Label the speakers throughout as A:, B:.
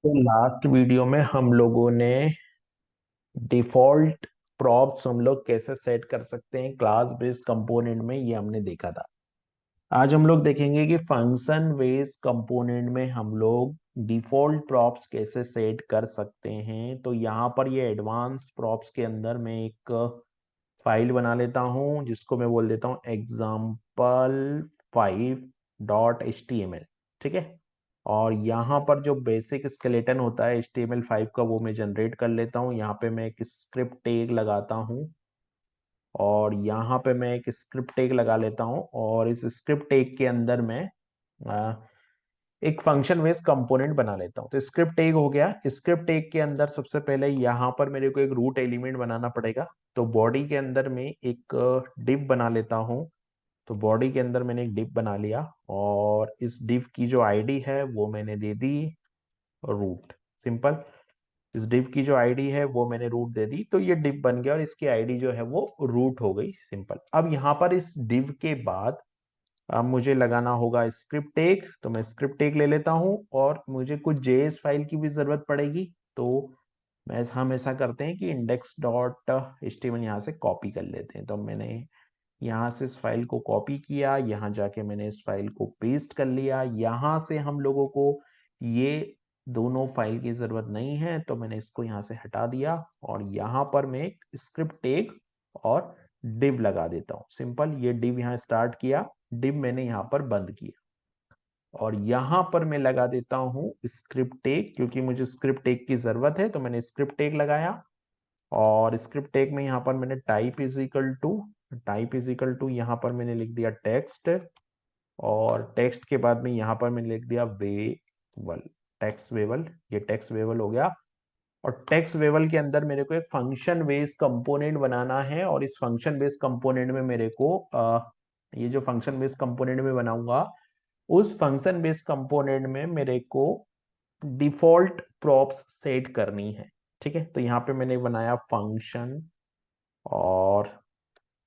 A: तो last video में हम लोगों ने डिफॉल्ट प्रॉप्स हम लोग कैसे सेट कर सकते हैं क्लास बेस्ड कंपोनेंट में, ये हमने देखा था। आज हम लोग देखेंगे कि फंक्शन बेस्ड कंपोनेंट में हम लोग डिफॉल्ट प्रॉप्स कैसे सेट कर सकते हैं। तो यहाँ पर ये एडवांस प्रॉप्स के अंदर मैं एक फाइल बना लेता हूँ जिसको मैं बोल देता हूँ example5.html। ठीक है। और यहाँ पर जो बेसिक स्केलेटन होता है HTML5 का वो मैं जनरेट कर लेता हूँ। यहाँ पे मैं एक स्क्रिप्ट टैग लगाता हूँ और यहाँ पे मैं एक स्क्रिप्ट टैग लगा लेता हूँ और इस स्क्रिप्ट टैग के अंदर मैं एक फंक्शन बेस्ड कंपोनेंट बना लेता हूँ। तो स्क्रिप्ट टैग हो गया। स्क्रिप्ट टैग के अंदर सबसे पहले यहाँ पर मेरे को एक रूट एलिमेंट बनाना पड़ेगा। तो बॉडी के अंदर में एक डिव बना लेता हूँ। तो बॉडी के अंदर मैंने एक डिव बना लिया और इस डिव की जो आईडी है वो मैंने दे दी रूट। सिंपल। इस डिव की जो आईडी है वो मैंने रूट दे दी, तो ये डिव बन गया और इसकी आईडी जो है वो रूट हो गई। सिंपल। अब यहाँ पर इस डिव के बाद अब मुझे लगाना होगा स्क्रिप्ट टैग। तो मैं स्क्रिप्ट टैग ले लेता हूँ और मुझे कुछ जेएस फाइल की भी जरूरत पड़ेगी। तो हम ऐसा करते हैं कि इंडेक्स डॉट एचटीएमएल यहाँ से कॉपी कर लेते हैं। तो मैंने यहाँ से इस फाइल को कॉपी किया, यहाँ जाके मैंने इस फाइल को पेस्ट कर लिया। यहाँ से हम लोगों को ये दोनों फाइल की जरूरत नहीं है, तो मैंने इसको यहाँ से हटा दिया और यहाँ पर मैं एक स्क्रिप्ट टैग और डिव लगा देता हूँ। सिंपल। ये डिव यहाँ स्टार्ट किया, डिव मैंने यहाँ पर बंद किया और यहाँ पर मैं लगा देता हूँ स्क्रिप्ट टैग, क्योंकि मुझे स्क्रिप्ट टैग की जरूरत है। तो मैंने स्क्रिप्ट टैग लगाया और स्क्रिप्ट टैग में यहाँ पर मैंने टाइप इज इक्वल टू यहाँ पर मैंने लिख दिया टेक्स्ट और टेक्स्ट के बाद में यहाँ पर मैंने लिख दिया वेवल। टेक्स्ट वेवल, ये टेक्स्ट वेवल हो गया। और टेक्स्ट वेवल के अंदर मेरे को एक फंक्शन बेस्ड कंपोनेंट बनाना है और इस फंक्शन बेस्ड कंपोनेंट में मेरे को ये जो फंक्शन बेस्ड कंपोनेंट में बनाऊंगा उस फंक्शन बेस्ड कंपोनेंट में मेरे को डिफॉल्ट प्रॉप्स सेट करनी है। ठीक है। तो यहाँ पे मैंने बनाया फंक्शन और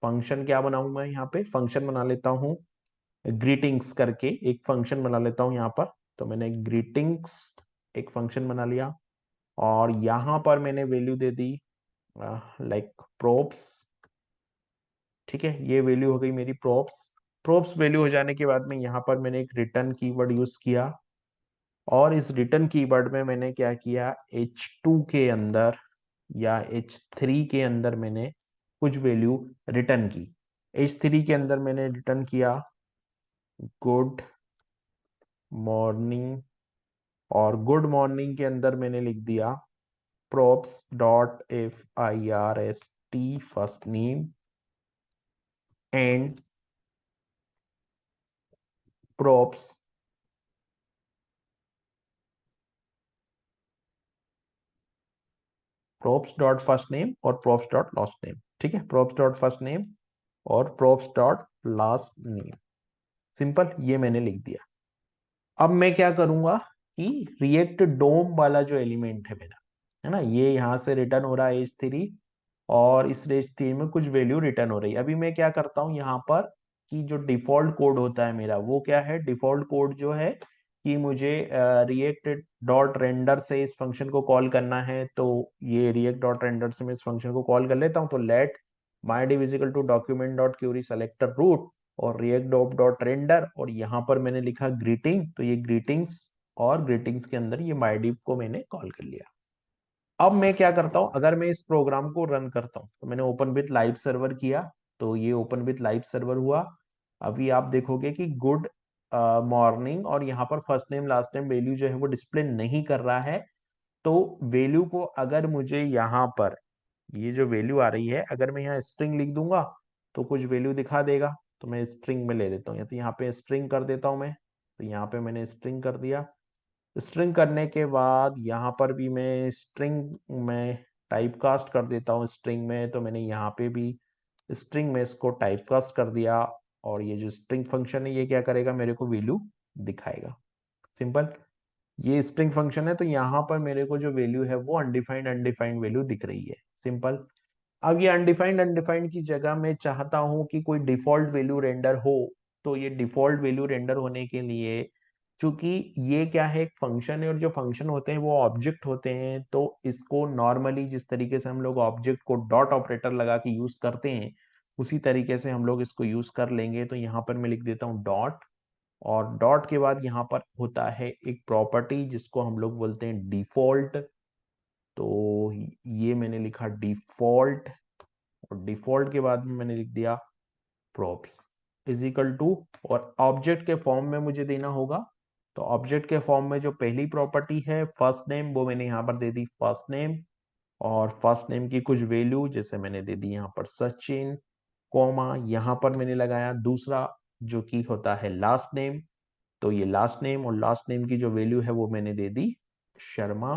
A: फंक्शन क्या बनाऊंगा, यहाँ पे फंक्शन बना लेता हूँ ग्रीटिंग्स करके एक फंक्शन बना लेता हूँ यहाँ पर। तो मैंने ग्रीटिंग्स एक फंक्शन बना लिया और यहाँ पर मैंने वैल्यू दे दी लाइक प्रोप्स। ठीक है। ये वैल्यू हो गई मेरी प्रोप्स। प्रोप्स वैल्यू हो जाने के बाद में यहाँ पर मैंने एक रिटर्न कीवर्ड यूज किया और इस रिटर्न कीवर्ड में मैंने क्या किया, H2 के अंदर या H3 के अंदर मैंने कुछ वैल्यू रिटर्न की। H3 के अंदर मैंने रिटर्न किया गुड मॉर्निंग और गुड मॉर्निंग के अंदर मैंने लिख दिया props dot FIRST first name and props props dot first name और props डॉट लास्ट नेम। ठीक है। props डॉट फर्स्ट नेम और props dot last name. Simple. ये मैंने लिख दिया। अब मैं क्या करूंगा कि रिएक्ट डोम वाला जो एलिमेंट है मेरा, है ना, ये यहाँ से रिटर्न हो रहा है H3 और इस H3 में कुछ वैल्यू रिटर्न हो रही है। अभी मैं क्या करता हूँ यहाँ पर कि जो डिफॉल्ट कोड होता है मेरा वो क्या है, डिफॉल्ट कोड जो है कि मुझे रिएक्ट डॉट रेंडर से इस फंक्शन को कॉल करना है। तो ये रिएक्ट डॉट रेंडर से मैं इस फंक्शन को कॉल कर लेता हूँ। तो let my div is equal to document dot query selector root और रिएक्ट डॉट डॉट रेंडर और यहाँ पर मैंने लिखा ग्रीटिंग। तो ये ग्रीटिंग्स और ग्रीटिंग्स के अंदर ये माई डिव को मैंने कॉल कर लिया। अब मैं क्या करता हूं, अगर मैं इस प्रोग्राम को रन करता हूं तो मैंने ओपन विथ लाइव सर्वर किया। तो ये ओपन विथ लाइव सर्वर हुआ। अभी आप देखोगे कि गुड मॉर्निंग और यहाँ पर first name last name value जो है वो डिस्प्ले नहीं कर रहा है। तो वैल्यू को अगर मुझे यहाँ पर ये जो वैल्यू आ रही है अगर मैं यहाँ स्ट्रिंग लिख दूंगा तो कुछ वैल्यू दिखा देगा। तो मैं स्ट्रिंग में ले लेता हूँ या तो यहाँ पे स्ट्रिंग कर देता हूँ मैं। तो यहाँ पे मैंने स्ट्रिंग कर दिया। स्ट्रिंग करने के बाद यहाँ पर भी मैं स्ट्रिंग में टाइप कास्ट कर देता हूँ स्ट्रिंग में। तो मैंने यहाँ पे भी स्ट्रिंग में इसको टाइप कास्ट कर दिया और ये जो स्ट्रिंग फंक्शन है ये क्या करेगा, मेरे को वैल्यू दिखाएगा। सिंपल। ये स्ट्रिंग फंक्शन है तो यहाँ पर मेरे को जो वैल्यू है वो अनडिफाइंड अनडिफाइंड वैल्यू दिख रही है। सिंपल। अब ये अनडिफाइंड अनडिफाइंड की जगह मैं चाहता हूं कि कोई डिफॉल्ट वैल्यू रेंडर हो। तो ये डिफॉल्ट वैल्यू रेंडर होने के लिए चूंकि ये क्या है, एक फंक्शन है, और जो फंक्शन होते हैं वो ऑब्जेक्ट होते हैं, तो इसको नॉर्मली जिस तरीके से हम लोग ऑब्जेक्ट को डॉट ऑपरेटर लगा के यूज करते हैं, उसी तरीके से हम लोग इसको यूज कर लेंगे। तो यहाँ पर मैं लिख देता हूँ डॉट, और डॉट के बाद यहाँ पर होता है एक प्रॉपर्टी जिसको हम लोग बोलते हैं डिफॉल्ट। तो ये मैंने लिखा डिफॉल्ट, और डिफॉल्ट के बाद में मैंने लिख दिया props इज इक्वल टू, और ऑब्जेक्ट के फॉर्म में मुझे देना होगा। तो ऑब्जेक्ट के फॉर्म में जो पहली प्रॉपर्टी है फर्स्ट नेम, वो मैंने यहाँ पर दे दी फर्स्ट नेम, और फर्स्ट नेम की कुछ वैल्यू जैसे मैंने दे दी यहाँ पर सचिन, कॉमा यहाँ पर मैंने लगाया दूसरा जो कि होता है लास्ट नेम। तो ये लास्ट नेम, और लास्ट नेम की जो वैल्यू है वो मैंने दे दी शर्मा।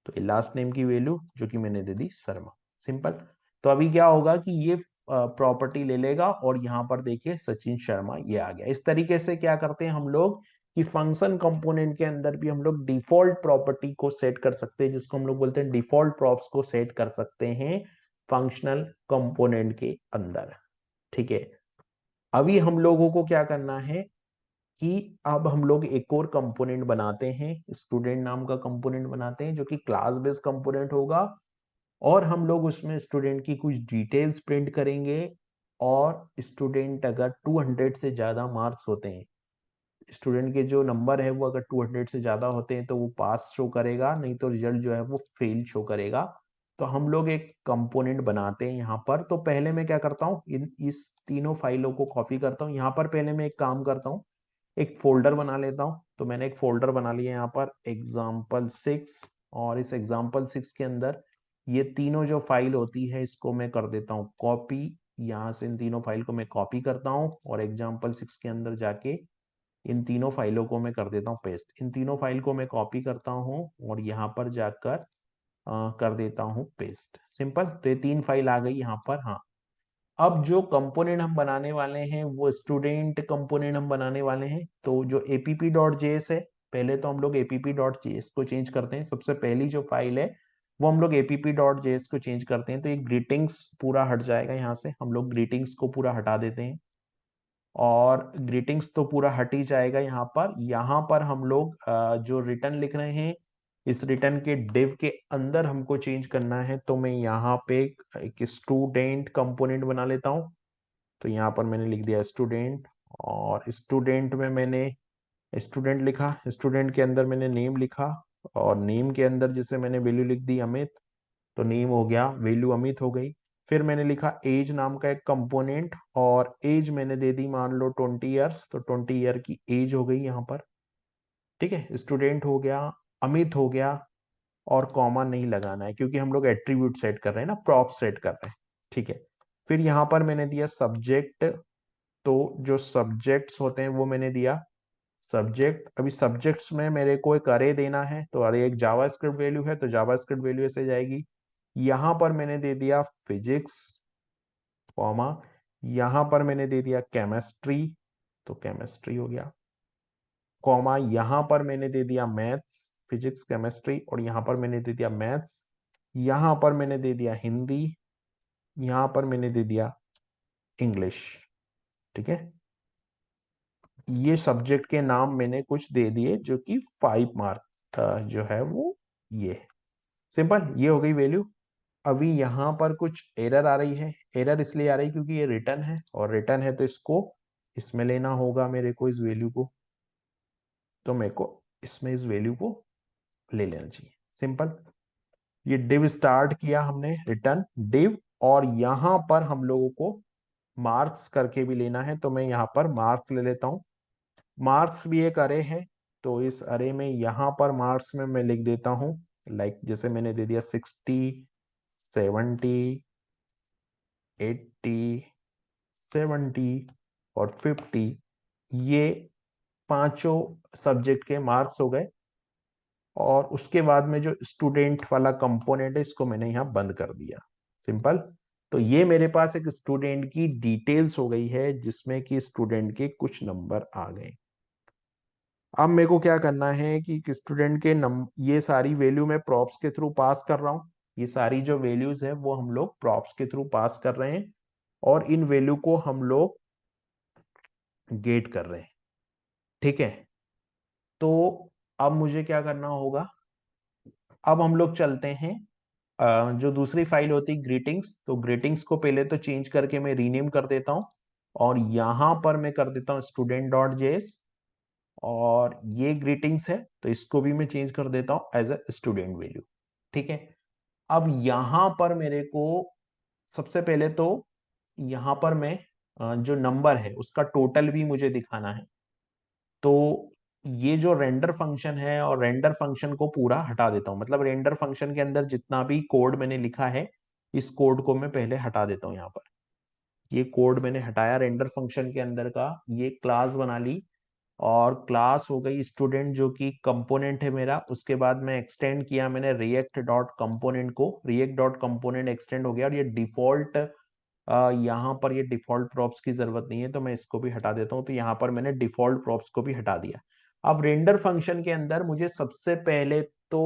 A: तो ये लास्ट नेम की वैल्यू जो कि मैंने दे दी शर्मा। सिंपल। तो अभी क्या होगा कि ये प्रॉपर्टी ले लेगा, और यहाँ पर देखिए सचिन शर्मा ये आ गया। इस तरीके से क्या करते हैं हम लोग कि फंक्शन कंपोनेंट के अंदर भी हम लोग डिफॉल्ट प्रॉपर्टी को सेट कर सकते हैं, जिसको हम लोग बोलते हैं डिफॉल्ट प्रॉप्स को सेट कर सकते हैं फंक्शनल कंपोनेंट के अंदर। ठीक है। अभी हम लोगों को क्या करना है कि अब हम लोग एक और कंपोनेंट बनाते हैं, स्टूडेंट नाम का कंपोनेंट बनाते हैं, जो कि क्लास बेस्ड कंपोनेंट होगा, और हम लोग उसमें स्टूडेंट की कुछ डिटेल्स प्रिंट करेंगे। और स्टूडेंट अगर 200 से ज्यादा मार्क्स होते हैं, स्टूडेंट के जो नंबर है वो अगर 200 से ज्यादा होते हैं तो वो पास शो करेगा, नहीं तो रिजल्ट जो है वो फेल शो करेगा। तो हम लोग एक कंपोनेंट बनाते हैं यहाँ पर। तो पहले मैं क्या करता हूँ, इस तीनों फाइलों को कॉपी करता हूँ। यहाँ पर पहले मैं एक काम करता हूँ, एक फोल्डर बना लेता हूं। तो मैंने एक फोल्डर बना लिया यहाँ पर example6, और इस example6 के अंदर ये तीनों जो फाइल होती है इसको मैं कर देता हूँ कॉपी। यहाँ से इन तीनों फाइल को मैं कॉपी करता हूँ, और example6 के अंदर जाके इन तीनों फाइलों को मैं कर देता हूँ पेस्ट। इन तीनों फाइल को मैं कॉपी करता हूँ और यहाँ पर जाकर कर देता हूँ पेस्ट। सिंपल। तो ये तीन फाइल आ गई यहाँ पर। हाँ, अब जो कंपोनेंट हम बनाने वाले हैं वो स्टूडेंट कंपोनेंट हम बनाने वाले हैं। तो जो app.js है, पहले तो हम लोग app.js को चेंज करते हैं। सबसे पहली जो फाइल है वो हम लोग app.js को चेंज करते हैं। तो एक ग्रीटिंग्स पूरा हट जाएगा, यहाँ से हम लोग ग्रीटिंग्स को पूरा हटा देते हैं, और ग्रीटिंग्स तो पूरा हट ही जाएगा। यहाँ पर हम लोग जो रिटर्न लिख रहे हैं, इस रिटर्न के डिव के अंदर हमको चेंज करना है। तो मैं यहाँ पे एक स्टूडेंट कंपोनेंट बना लेता हूँ। तो यहाँ पर मैंने लिख दिया स्टूडेंट, और स्टूडेंट में मैंने स्टूडेंट लिखा, स्टूडेंट के अंदर मैंने नेम लिखा, और नेम के अंदर जैसे मैंने वैल्यू लिख दी अमित, तो नेम हो गया, वैल्यू अमित हो गई। फिर मैंने लिखा एज नाम का एक कंपोनेंट, और एज मैंने दे दी मान लो 20 ईयर्स, तो 20 ईयर की एज हो गई यहाँ पर। ठीक है, स्टूडेंट हो गया, अमित हो गया, और कॉमा नहीं लगाना है क्योंकि हम लोग एट्रीब्यूट सेट कर रहे हैं ना, प्रॉप सेट कर रहे हैं। ठीक है। फिर यहाँ पर मैंने दिया सब्जेक्ट। तो जो सब्जेक्ट्स होते हैं वो मैंने दिया सब्जेक्ट। अभी सब्जेक्ट्स में मेरे को एक अरे देना है, तो अरे एक जावास्क्रिप्ट वैल्यू है, तो जावास्क्रिप्ट वैल्यू ऐसे जाएगी। यहां पर मैंने दे दिया फिजिक्स, कॉमा यहां पर मैंने दे दिया केमिस्ट्री, तो केमिस्ट्री हो गया, कॉमा यहां पर मैंने दे दिया मैथ्स, फिजिक्स केमिस्ट्री, और यहां पर मैंने दे दिया मैथ्स। यहां पर मैंने दे दिया हिंदी, यहां पर मैंने दे दिया इंग्लिश। ठीक है, ये सब्जेक्ट के नाम मैंने कुछ दे दिए जो कि 5 मार्क्स जो है वो ये। सिंपल, ये हो गई वैल्यू। अभी यहाँ पर कुछ एरर आ रही है। एरर इसलिए आ रही क्योंकि ये रिटर्न है, और रिटर्न है तो इसको इसमें लेना होगा मेरे को, इस वैल्यू को। तो मेरे को इसमें इस वैल्यू को ले लेना चाहिए। सिंपल। ये डिव स्टार्ट किया हमने, रिटर्न डिव, और यहाँ पर हम लोगों को मार्क्स करके भी लेना है। तो मैं यहाँ पर मार्क्स ले लेता हूँ। मार्क्स भी एक अरे है, तो इस अरे में यहाँ पर मार्क्स में मैं लिख देता हूँ, लाइक जैसे मैंने दे दिया 60, 70, 80, 70 और 50। ये पांचों सब्जेक्ट के मार्क्स हो गए। और उसके बाद में जो स्टूडेंट वाला कंपोनेंट है इसको मैंने यहाँ बंद कर दिया। सिंपल। तो ये मेरे पास एक स्टूडेंट की डिटेल्स हो गई है, जिसमें कि स्टूडेंट के कुछ नंबर आ गए। अब मेरे को क्या करना है कि स्टूडेंट के ये सारी वैल्यू मैं प्रॉप्स के थ्रू पास कर रहा हूँ। ये सारी जो वैल्यूज है वो हम लोग प्रॉप्स के थ्रू पास कर रहे हैं, और इन वैल्यू को हम लोग गेट कर रहे हैं। ठीक है। तो अब मुझे क्या करना होगा, अब हम लोग चलते हैं जो दूसरी फाइल होती है ग्रीटिंग्स, तो ग्रीटिंग्स को पहले तो चेंज करके मैं रीनेम कर देता हूं, और यहां पर मैं कर देता हूं स्टूडेंट डॉट जेएस, और ये ग्रीटिंग्स है तो इसको भी मैं चेंज कर देता हूं एज अ स्टूडेंट वैल्यू। ठीक है, अब यहां पर मेरे को सबसे पहले तो यहां पर मैं जो नंबर है उसका टोटल भी मुझे दिखाना है। तो ये जो रेंडर फंक्शन है, और रेंडर फंक्शन को पूरा हटा देता हूं, मतलब रेंडर फंक्शन के अंदर जितना भी कोड मैंने लिखा है इस कोड को मैं पहले हटा देता हूं। यहाँ पर ये कोड मैंने हटाया रेंडर फंक्शन के अंदर का, ये क्लास बना ली, और क्लास हो गई स्टूडेंट जो कि कंपोनेंट है मेरा। उसके बाद मैं एक्सटेंड किया मैंने रिएक्ट डॉट कंपोनेंट को, रिएक्ट डॉट कंपोनेंट एक्सटेंड हो गया, और ये डिफॉल्ट यहाँ पर ये डिफॉल्ट प्रॉप्स की जरूरत नहीं है तो मैं इसको भी हटा देता हूँ। तो यहाँ पर मैंने डिफॉल्ट प्रॉप्स को भी हटा दिया। अब रेंडर फंक्शन के अंदर मुझे सबसे पहले तो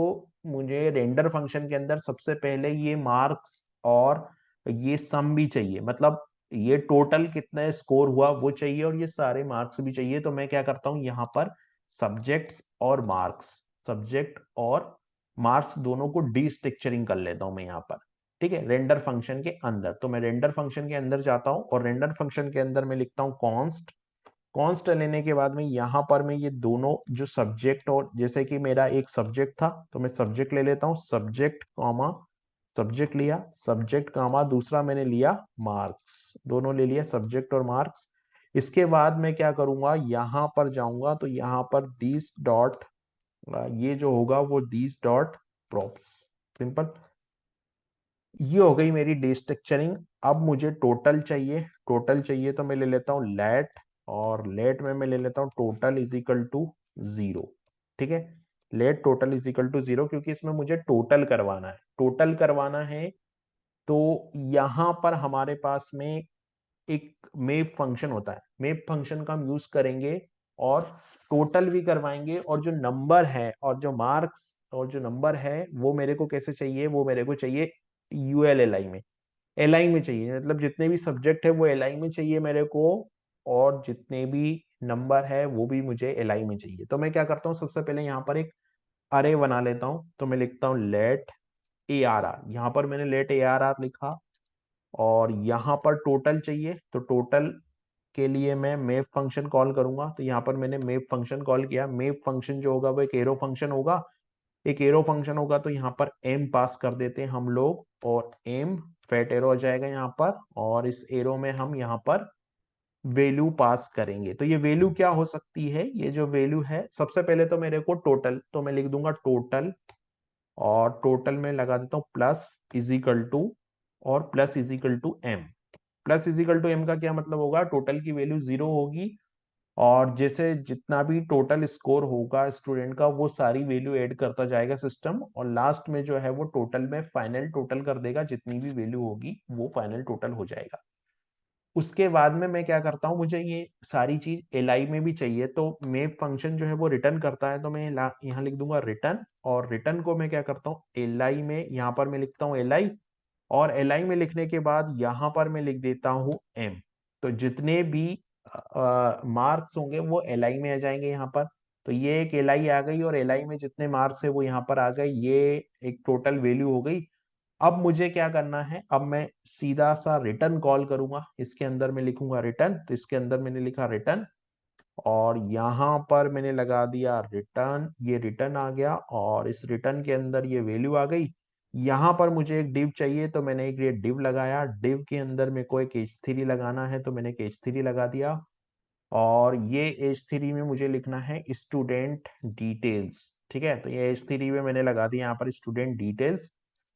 A: मुझे रेंडर फंक्शन के अंदर सबसे पहले ये मार्क्स और ये सम भी चाहिए, मतलब ये टोटल कितना स्कोर हुआ वो चाहिए, और ये सारे मार्क्स भी चाहिए। तो मैं क्या करता हूँ यहाँ पर सब्जेक्ट्स और मार्क्स, सब्जेक्ट और मार्क्स दोनों को डी स्ट्रक्चरिंग कर लेता हूँ मैं यहाँ पर। ठीक है, रेंडर फंक्शन के अंदर, तो मैं रेंडर फंक्शन के अंदर जाता हूं और रेंडर फंक्शन के अंदर मैं लिखता हूं कॉन्स्ट। कॉन्स्ट लेने के बाद में यहां पर मैं ये दोनों जो सब्जेक्ट, और जैसे कि मेरा एक सब्जेक्ट था तो मैं सब्जेक्ट ले लेता हूं, सब्जेक्ट कॉमा सब्जेक्ट लिया, सब्जेक्ट कॉमा दूसरा मैंने लिया मार्क्स, दोनों ले लिया सब्जेक्ट और मार्क्स। इसके बाद मैं क्या करूंगा, यहां पर जाऊंगा तो यहां पर दिस डॉट, ये जो होगा वो दिस डॉट प्रॉप्स, सिंपल। ये हो गई मेरी डे स्ट्रक्चरिंग। अब मुझे टोटल चाहिए, टोटल चाहिए तो मैं ले लेता हूँ लेट, और लेट में मैं ले लेता हूँ टोटल इज इक्वल टू 0। ठीक है, let total is equal to 0, क्योंकि इसमें मुझे टोटल करवाना है, टोटल करवाना है। तो यहां पर हमारे पास में एक मेप फंक्शन होता है, मेप फंक्शन का हम यूज करेंगे और टोटल भी करवाएंगे, और जो नंबर है और जो मार्क्स और जो नंबर है वो मेरे को कैसे चाहिए, वो मेरे को चाहिए यूएल एल आई में, एल आई में चाहिए, मतलब जितने भी सब्जेक्ट है वो एल आई में चाहिए मेरे को, और जितने भी नंबर है वो भी मुझे एल आई में चाहिए। तो मैं क्या करता हूँ, सबसे पहले यहाँ पर एक अरे बना लेता हूँ, तो मैं लिखता हूँ लेट ए आर आर, यहाँ पर मैंने लेट ए आर आर लिखा, और यहाँ पर टोटल चाहिए तो टोटल के लिए मैं मेप फंक्शन कॉल करूंगा। तो यहाँ पर मैंने मेप फंक्शन कॉल किया, मेप फंक्शन जो होगा वो एक एरो फंक्शन होगा, एक एरो फंक्शन होगा, तो यहाँ पर एम पास कर देते हैं हम लोग, और एम फैट एरो आ जाएगा यहाँ पर, और इस एरो में हम यहाँ पर वैल्यू पास करेंगे। तो ये वैल्यू क्या हो सकती है, ये जो वैल्यू है सबसे पहले तो मेरे को टोटल, तो मैं लिख दूंगा टोटल, और टोटल में लगा देता हूँ प्लस इज इक्वल टू, और plus is equal to M. Plus is equal to M का क्या मतलब होगा, टोटल की वैल्यू 0 होगी, और जैसे जितना भी टोटल स्कोर होगा स्टूडेंट का वो सारी वैल्यू ऐड करता जाएगा सिस्टम, और लास्ट में जो है वो टोटल में फाइनल टोटल कर देगा, जितनी भी वैल्यू होगी वो फाइनल टोटल हो जाएगा। उसके बाद में मैं क्या करता हूँ, मुझे ये सारी चीज एल आई में भी चाहिए, तो मेप फंक्शन जो है वो रिटर्न करता है, तो मैं यहाँ लिख दूंगा रिटर्न, और रिटर्न को मैं क्या करता हूँ एल आई में, यहाँ पर मैं लिखता हूँ एल आई, और एल आई में लिखने के बाद यहाँ पर मैं लिख देता हूँ एम। तो जितने भी मार्क्स होंगे वो एल आई में आ जाएंगे यहाँ पर। तो ये एक एल आई आ गई, और एल आई में जितने मार्क्स है वो यहाँ पर आ गए, ये एक टोटल वैल्यू हो गई। अब मुझे क्या करना है, अब मैं सीधा सा रिटर्न कॉल करूंगा, इसके अंदर मैं लिखूंगा रिटर्न, तो इसके अंदर मैंने लिखा रिटर्न, और यहां पर मैंने लगा दिया रिटर्न, ये रिटर्न आ गया, और इस रिटर्न के अंदर ये वैल्यू आ गई। यहां पर मुझे एक डिव चाहिए तो मैंने एक ये डिव लगाया, डिव के अंदर मेरे को एक h3 लगाना है तो मैंने एक h3 लगा दिया, और ये h3 में मुझे लिखना है स्टूडेंट डिटेल्स। ठीक है, तो ये h3 में मैंने लगा दिया यहाँ पर स्टूडेंट डिटेल्स।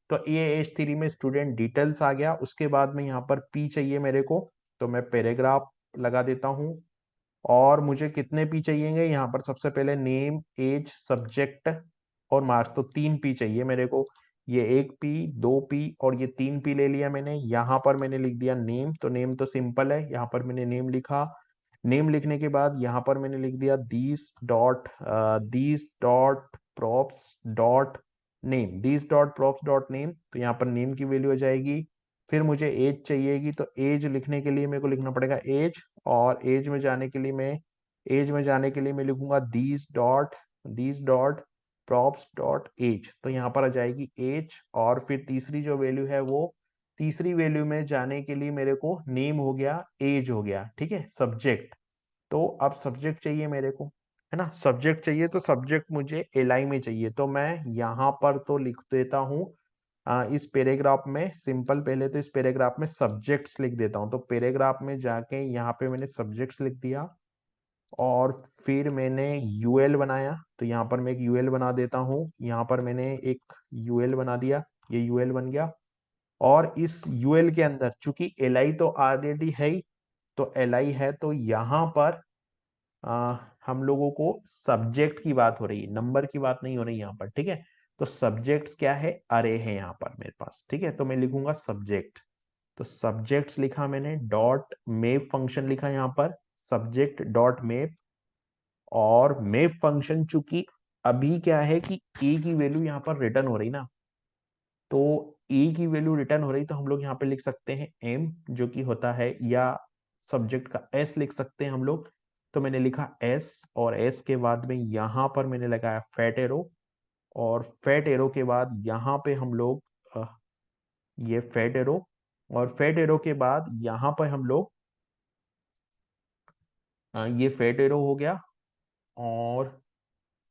A: तो ये h3 में स्टूडेंट डिटेल्स आ गया। उसके बाद में यहाँ पर p चाहिए मेरे को, तो मैं पैराग्राफ लगा देता हूँ, और मुझे कितने पी चाहिएंगे, यहाँ पर सबसे पहले नेम एज सब्जेक्ट और मार्क्स, तो 3 पी चाहिए मेरे को। ये 1 पी, 2 पी और ये 3 पी ले लिया मैंने। यहाँ पर मैंने लिख दिया नेम, तो नेम तो सिंपल है, यहाँ पर मैंने नेम लिखा। नेम लिखने के बाद यहाँ पर मैंने लिख दिया these dot props dot name, these dot props dot name, तो यहाँ पर नेम की वैल्यू आ जाएगी। फिर मुझे एज चाहिएगी, तो एज लिखने के लिए मेरे को लिखना पड़ेगा एज, और एज में जाने के लिए मैं लिखूंगा these dot this dot props dot age, तो यहाँ पर आ जाएगी एज, और फिर तीसरी जो वैल्यू है वो तीसरी वैल्यू में जाने के लिए मेरे को नेम हो गया, एज हो गया, ठीक है, सब्जेक्ट। तो अब सब्जेक्ट चाहिए मेरे को, है ना, सब्जेक्ट चाहिए, तो सब्जेक्ट मुझे एलआई में चाहिए, तो मैं यहाँ पर तो लिख देता हूँ इस पैराग्राफ में सिंपल, पहले तो इस पैराग्राफ में सब्जेक्ट्स लिख देता हूँ, तो पैराग्राफ में जाके यहाँ पे मैंने सब्जेक्ट्स लिख दिया, और फिर मैंने यूएल बनाया, तो यहाँ पर मैं एक यूएल बना देता हूँ, यहाँ पर मैंने एक यूएल बना दिया, ये यूएल बन गया। और इस यूएल के अंदर चूंकि एलआई तो ऑलरेडी है ही, तो एलआई है, तो यहाँ पर हम लोगों को सब्जेक्ट की बात हो रही है, नंबर की बात नहीं हो रही यहाँ पर, ठीक है। तो सब्जेक्ट्स क्या है, अरे है यहाँ पर मेरे पास, ठीक है, तो मैं लिखूंगा सब्जेक्ट, तो सब्जेक्ट्स लिखा मैंने, डॉट मेप फंक्शन लिखा यहाँ पर, सब्जेक्ट डॉट मेप, और मेप फंक्शन चूंकि अभी क्या है कि ए की वैल्यू यहाँ पर रिटर्न हो रही ना, तो ए की वैल्यू रिटर्न हो रही, तो हम लोग यहाँ पे लिख सकते हैं एम जो कि होता है, या सब्जेक्ट का एस लिख सकते हैं हम लोग, तो मैंने लिखा एस, और एस के बाद में यहाँ पर मैंने लगाया फैट एरो, और फैट एरो के बाद यहाँ पे हम लोग ये फैट एरो, और फैट एरो के बाद यहाँ पर हम लोग ये फैट एरो हो गया, और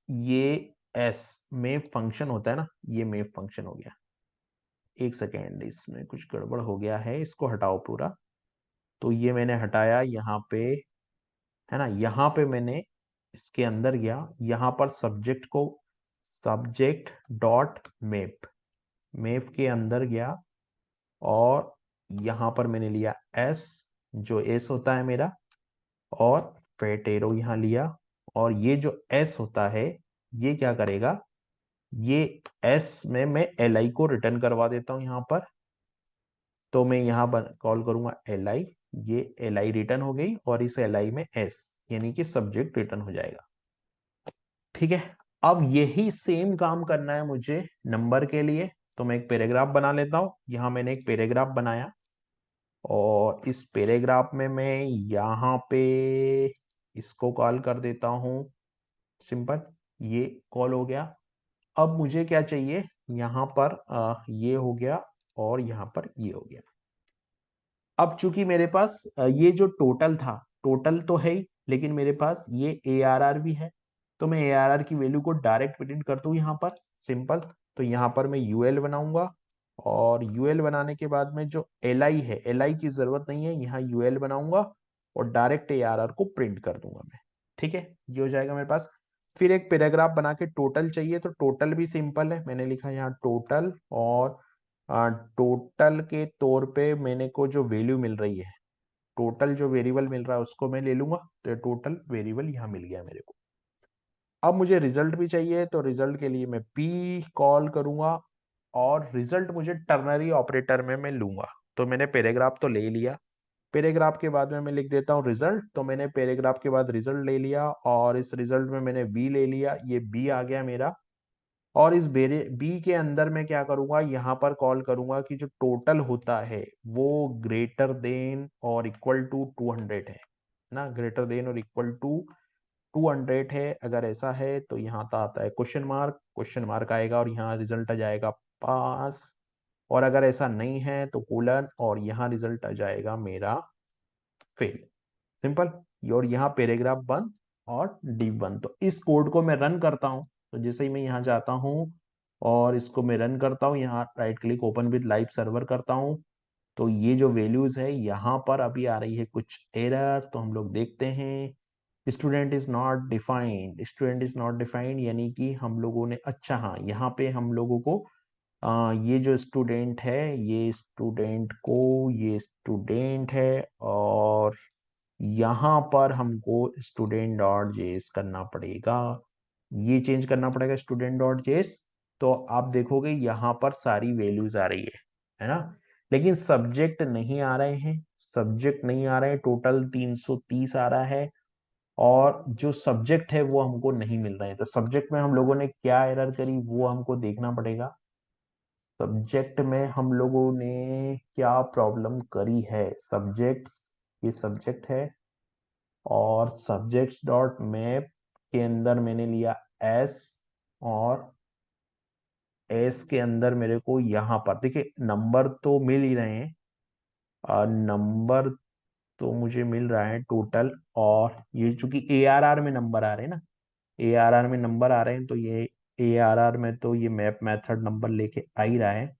A: ये एस में फंक्शन होता है ना, ये में फंक्शन हो गया। एक सेकेंड, इसमें कुछ गड़बड़ हो गया है, इसको हटाओ पूरा, तो ये मैंने हटाया यहाँ पे, है ना, यहाँ पे मैंने इसके अंदर गया, यहाँ पर सब्जेक्ट को सब्जेक्ट डॉट मेप, मेप के अंदर गया, और यहाँ पर मैंने लिया एस, जो एस होता है मेरा, और फैट एरो यहाँ लिया, और ये जो एस होता है ये क्या करेगा, ये एस में मैं एल आई को रिटर्न करवा देता हूं यहाँ पर, तो मैं यहाँ कॉल करूंगा एल आई, ये एल आई रिटर्न हो गई, और इस एल आई में एस यानी कि सब्जेक्ट रिटर्न हो जाएगा, ठीक है। अब यही सेम काम करना है मुझे नंबर के लिए, तो मैं एक पैराग्राफ बना लेता हूं, यहाँ मैंने एक पैराग्राफ बनाया, और इस पैराग्राफ में मैं यहाँ पे इसको कॉल कर देता हूँ, सिंपल, ये कॉल हो गया। अब मुझे क्या चाहिए, यहाँ पर ये हो गया, और यहाँ पर ये हो गया। अब चूंकि मेरे पास ये जो टोटल था, टोटल तो है ही, लेकिन मेरे पास ये ARR भी है, तो मैं ARR की वैल्यू को डायरेक्ट प्रिंट कर दूं यहाँ पर, सिंपल, तो यहाँ पर मैं यूएल बनाऊंगा, और यूएल बनाने के बाद में जो एलआई है, एलआई की जरूरत नहीं है, यहाँ यूएल बनाऊंगा, और डायरेक्ट ARR को प्रिंट कर दूंगा मैं, ठीक है, ये हो जाएगा मेरे पास। फिर एक पैराग्राफ बना के टोटल चाहिए, तो टोटल भी सिंपल है, मैंने लिखा यहाँ टोटल, और टोटल के तौर पे मैंने को जो वैल्यू मिल रही है, टोटल जो वेरिएबल मिल रहा है उसको मैं ले लूंगा, तो टोटल वेरिएबल यहाँ मिल गया मेरे को। अब मुझे रिजल्ट भी चाहिए, तो रिजल्ट के लिए मैं p कॉल करूंगा, और रिजल्ट मुझे टर्नरी ऑपरेटर में मैं लूंगा, तो मैंने पैराग्राफ तो ले लिया, पैराग्राफ के बाद में मैं लिख देता हूँ रिजल्ट, तो मैंने पैराग्राफ के बाद रिजल्ट ले लिया, और इस रिजल्ट में मैंने b ले लिया, ये b आ गया मेरा, और इस बी के अंदर मैं क्या करूंगा, यहाँ पर कॉल करूंगा कि जो टोटल होता है वो ग्रेटर देन और इक्वल टू 200 है ना, ग्रेटर देन और इक्वल टू 200 है, अगर ऐसा है तो यहाँ तो आता है क्वेश्चन मार्क आएगा, और यहाँ रिजल्ट आ जाएगा पास, और अगर ऐसा नहीं है तो कोलन, और यहाँ रिजल्ट आ जाएगा मेरा फेल, सिंपल। और यहाँ पैराग्राफ बंद और डिव बंद। तो इस कोड को मैं रन करता हूँ, तो जैसे ही मैं यहाँ जाता हूँ और इसको मैं रन करता हूँ, यहाँ right click open with live server करता हूँ, तो ये जो वैल्यूज है यहाँ पर अभी आ रही है कुछ एरर, तो हम लोग देखते हैं, student is not defined, student is not defined, यानी कि हम लोगों ने, अच्छा हाँ, यहाँ पे हम लोगों को ये जो स्टूडेंट है, ये स्टूडेंट है, और यहाँ पर हमको स्टूडेंट डॉट जेएस करना पड़ेगा, ये चेंज करना पड़ेगा स्टूडेंट डॉट जेएस, तो आप देखोगे यहाँ पर सारी वैल्यूज आ रही है ना, लेकिन सब्जेक्ट नहीं आ रहे हैं, सब्जेक्ट नहीं आ रहे हैं, टोटल 330 आ रहा है, और जो सब्जेक्ट है वो हमको नहीं मिल रहे हैं, तो सब्जेक्ट में हम लोगों ने क्या एरर करी वो हमको देखना पड़ेगा, सब्जेक्ट में हम लोगों ने क्या प्रॉब्लम करी है, सब्जेक्ट्स, ये सब्जेक्ट है, और सब्जेक्ट्स डॉट मैप के अंदर मैंने लिया एस, और एस के अंदर मेरे को यहाँ पर देखिए नंबर तो मिल ही रहे हैं, नंबर तो मुझे मिल रहा है टोटल, और ये चूंकि ARR में नंबर आ रहे हैं ना, ARR में नंबर आ रहे हैं, तो ये ARR में तो ये मैप मेथड नंबर लेके आ ही रहा है,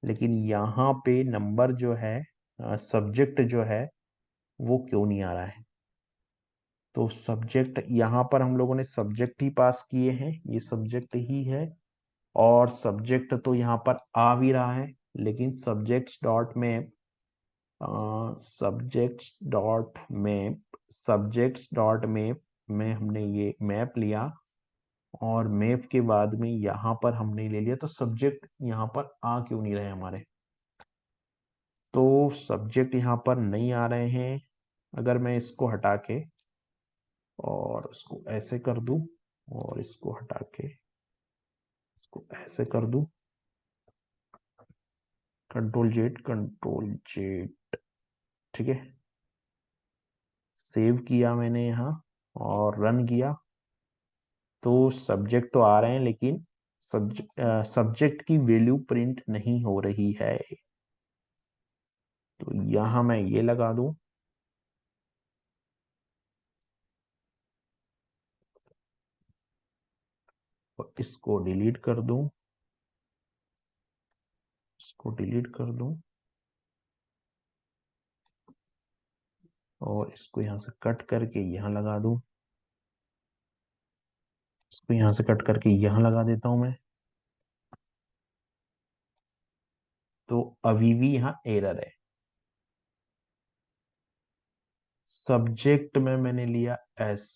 A: लेकिन यहाँ पे नंबर जो है, सब्जेक्ट जो है वो क्यों नहीं आ रहा है? तो सब्जेक्ट यहाँ पर हम लोगों ने सब्जेक्ट ही पास किए हैं, ये सब्जेक्ट ही है, और सब्जेक्ट तो यहाँ पर आ भी रहा है, लेकिन सब्जेक्ट्स डॉट मैप में हमने ये मैप लिया, और मैप के बाद में यहाँ पर हमने ले लिया, तो सब्जेक्ट यहाँ पर आ क्यों नहीं रहे हमारे? तो सब्जेक्ट यहाँ पर नहीं आ रहे हैं। अगर मैं इसको हटा के और इसको ऐसे कर दूं, और इसको हटा के इसको ऐसे कर दूं, कंट्रोल जेड, ठीक है, सेव किया मैंने यहाँ और रन किया, तो सब्जेक्ट तो आ रहे हैं, लेकिन सब्जेक्ट की वैल्यू प्रिंट नहीं हो रही है। तो यहाँ मैं ये लगा दूं, और इसको डिलीट कर दूं, इसको डिलीट कर दूं, और इसको यहाँ से कट करके यहाँ लगा दूं, इसको यहाँ से कट करके यहाँ लगा देता हूं मैं। तो अभी भी यहाँ एरर है। सब्जेक्ट में मैंने लिया एस,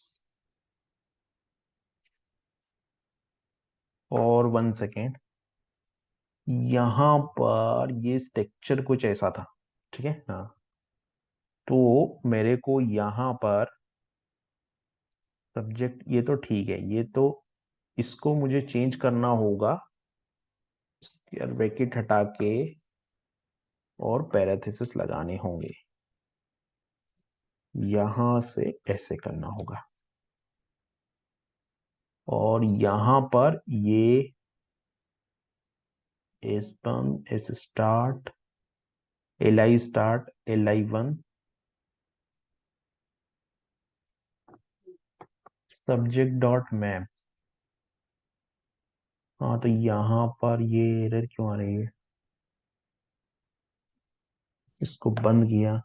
A: और 1 सेकेंड, यहाँ पर ये स्ट्रक्चर कुछ ऐसा था, ठीक है, हाँ, तो मेरे को यहाँ पर सब्जेक्ट, ये तो ठीक है, ये तो इसको मुझे चेंज करना होगा, स्क्वायर ब्रैकेट हटा के और पैरेंथेसिस लगाने होंगे, यहां से ऐसे करना होगा, और यहां पर ये S start, LI1 subject dot map. हाँ, तो यहाँ पर ये एरर क्यों आ रही है? इसको बंद किया,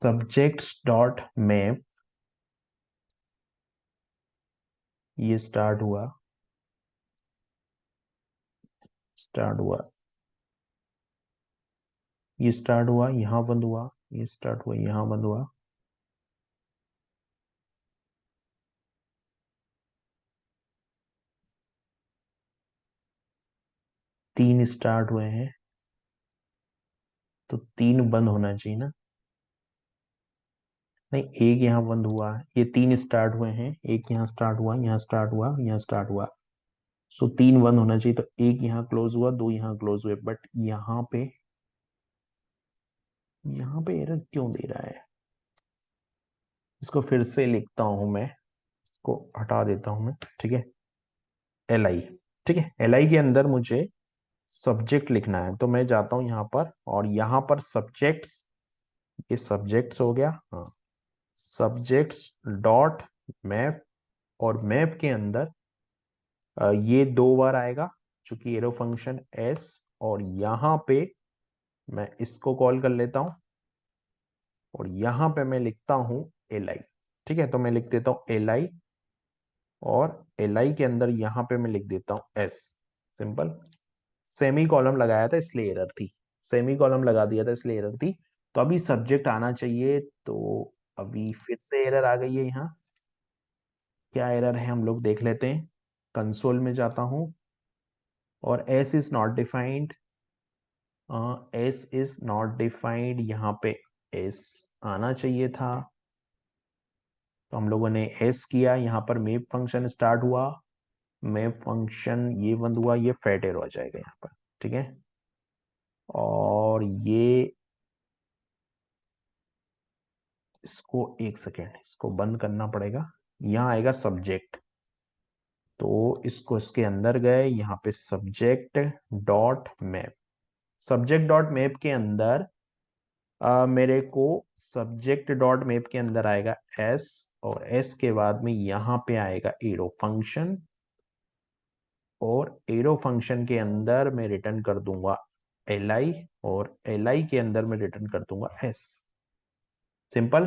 A: सब्जेक्ट्स डॉट मैप, ये स्टार्ट हुआ, ये स्टार्ट हुआ, यहाँ बंद हुआ, ये स्टार्ट हुआ, यहाँ बंद हुआ, तीन स्टार्ट हुए हैं, तो तीन बंद होना चाहिए ना? नहीं, एक यहाँ बंद हुआ, ये तीन स्टार्ट हुए हैं, एक यहाँ स्टार्ट हुआ, यहाँ स्टार्ट हुआ, यहाँ स्टार्ट हुआ, सो तीन बंद होना चाहिए, तो एक यहाँ क्लोज हुआ, दो यहाँ क्लोज हुए, बट यहाँ पे एरर क्यों दे रहा है? इसको फिर से लिखता हूं मैं, इसको हटा देता हूं मैं, ठीक है, LI, ठीक है, LI के अंदर मुझे सब्जेक्ट लिखना है, तो मैं जाता हूं यहाँ पर, और यहाँ पर सब्जेक्ट्स, ये सब्जेक्ट्स हो गया, हाँ, सब्जेक्ट्स डॉट मैप, और मैप के अंदर ये दो बार आएगा, चूंकि एरो फंक्शन एस, और यहाँ पे मैं इसको कॉल कर लेता हूं, और यहाँ पे मैं लिखता हूं LI, ठीक है, तो मैं लिख देता हूं LI, और LI के अंदर यहाँ पे मैं लिख देता हूं S, सिंपल। सेमी कॉलम लगाया था इसलिए एरर थी, सेमी कॉलम लगा दिया था इसलिए एरर थी, तो अभी सब्जेक्ट आना चाहिए, तो अभी फिर से एरर आ गई है यहाँ। क्या एरर है हम लोग देख लेते हैं, कंसोल में जाता हूं, और S is not defined, S is not defined, यहाँ पे S आना चाहिए था, तो हम लोगों ने S किया, यहाँ पर मेप फंक्शन स्टार्ट हुआ, मेप फंक्शन ये बंद हुआ, ये फैट एरर हो जाएगा यहाँ पर, ठीक है, और ये इसको एक सेकेंड, इसको बंद करना पड़ेगा। यहाँ आएगा सब्जेक्ट, तो इसको इसके अंदर गए, यहाँ पे subject dot map. Subject dot map के अंदर मेरे को सब्जेक्ट डॉट मैप के अंदर आएगा एस, और एस के बाद में यहाँ पे आएगा एरो फंक्शन, और एरो फंक्शन के अंदर मैं रिटर्न कर दूंगा एल आई, और एल आई के अंदर मैं रिटर्न कर दूंगा एस। सिंपल।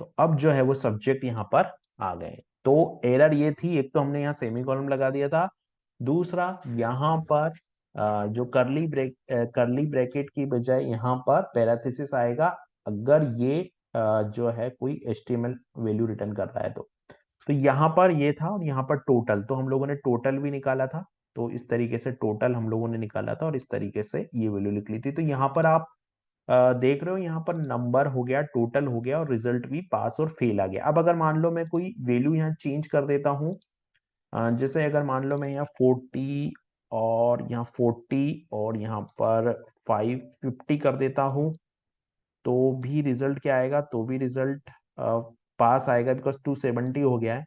A: तो अब जो है वो सब्जेक्ट यहाँ पर आ गए। तो एरर ये थी, एक तो हमने यहाँ सेमी कॉलम लगा दिया था, दूसरा यहाँ पर जो करली ब्रैकेट की बजाय यहाँ पर पैरेंथेसिस आएगा अगर ये जो है कोई एचटीएमएल वैल्यू रिटर्न कर रहा है तो यहाँ पर ये था, और यहाँ पर टोटल, तो हम लोगों ने टोटल भी निकाला था। तो इस तरीके से टोटल हम लोगों ने निकाला था, और इस तरीके से ये वैल्यू लिख ली थी। तो यहाँ पर आप देख रहे हो, यहाँ पर नंबर हो गया, टोटल हो गया, और रिजल्ट भी पास और फेल आ गया। अब अगर मान लो मैं कोई वैल्यू यहाँ चेंज कर देता हूँ, जैसे अगर मान लो मैं यहाँ 40 और यहाँ 40 और यहाँ पर 550 कर देता हूँ, तो भी रिजल्ट क्या आएगा, तो भी रिजल्ट पास आएगा, बिकॉज 270 हो गया है।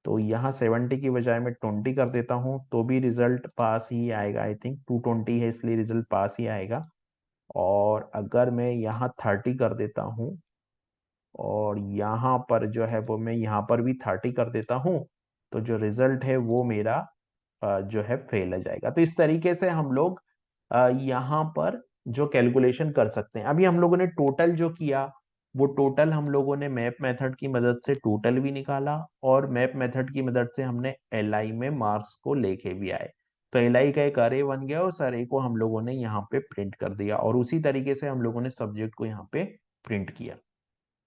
A: तो यहाँ 70 की बजाय मैं 20 कर देता हूँ, तो भी रिजल्ट पास ही आएगा। आई थिंक 220 है, इसलिए रिजल्ट पास ही आएगा। और अगर मैं यहाँ 30 कर देता हूँ, और यहाँ पर जो है वो मैं यहाँ पर भी 30 कर देता हूँ, तो जो रिजल्ट है वो मेरा जो है फेल हो जाएगा। तो इस तरीके से हम लोग यहाँ पर जो कैलकुलेशन कर सकते हैं। अभी हम लोगों ने टोटल जो किया, वो टोटल हम लोगों ने मैप मेथड की मदद से टोटल भी निकाला, और मैप मेथड की मदद से हमने एल आई में मार्क्स को लेके भी आए। तो एल आई का एक अरे बन गया, उस अरे को हम लोगों ने यहाँ पे प्रिंट कर दिया, और उसी तरीके से हम लोगों ने सब्जेक्ट को यहाँ पे प्रिंट किया।